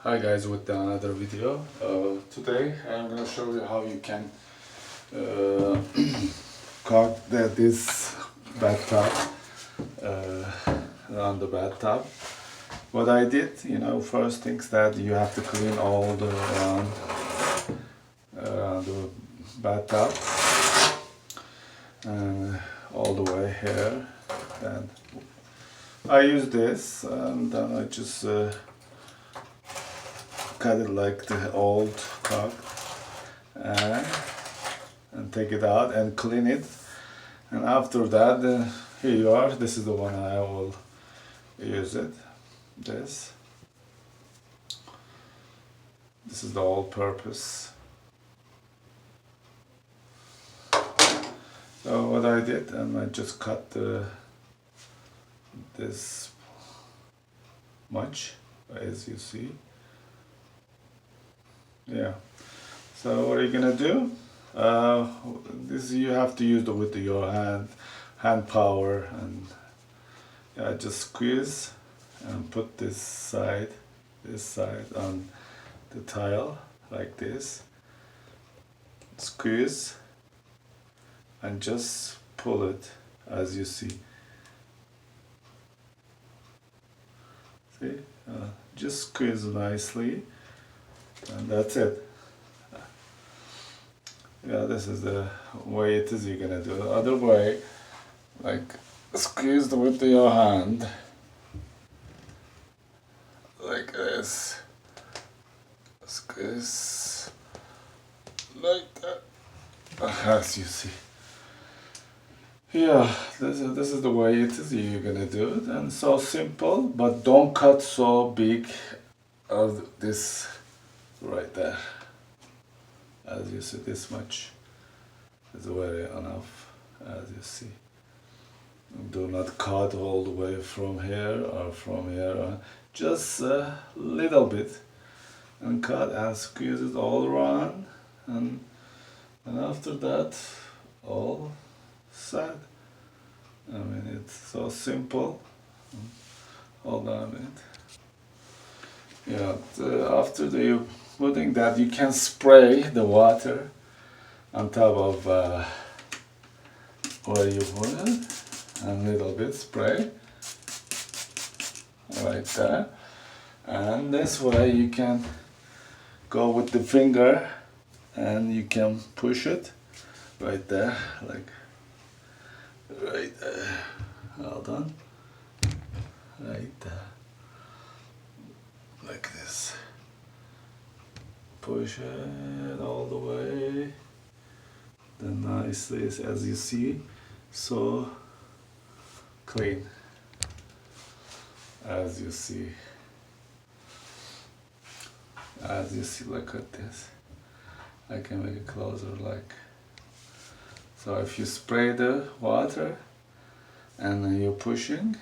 Hi guys, with another video. Today I'm gonna show you how you can caulk this bathtub around the bathtub. What I did, first things that you have to clean all the around the bathtub and all the way here. And I use this, and then I just cut it like the old caulk and take it out and clean it. And after that, here you are. This is the one I will use it. This is the all-purpose. So what I did, and I just cut this much, as you see. Yeah. So what are you gonna do? This you have to use it with your hand power, and just squeeze and put this side on the tile like this. Squeeze and just pull it as you see. See? Just squeeze nicely. And that's it. This is the way it is you're gonna do. The other way, like squeeze with your hand, like this. Squeeze like that, as you see. This is the way it is you're gonna do it, and so simple. But don't cut so big of this. Right there, as you see, this much is very enough, as you see. Do not cut all the way from here or from here, just a little bit, and cut and squeeze it all around, and after that, all set. I mean, it's so simple. Hold on a minute. After you putting that, you can spray the water on top of where you put it, and a little bit spray right there, and this way you can go with the finger and you can push it right there, like right there. Hold on, right there, like this. Push it all the way, then nicely, as you see, so clean, as you see, look at this. I can make it closer, like so. If you spray the water and then you're pushing,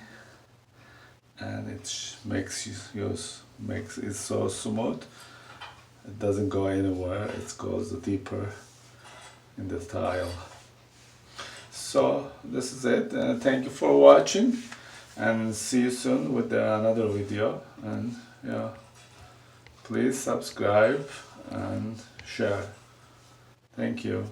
and it makes it so smooth. It doesn't go anywhere, it goes deeper in the tile. So this is it. Thank you for watching, and see you soon with another video. And please subscribe and share. Thank you.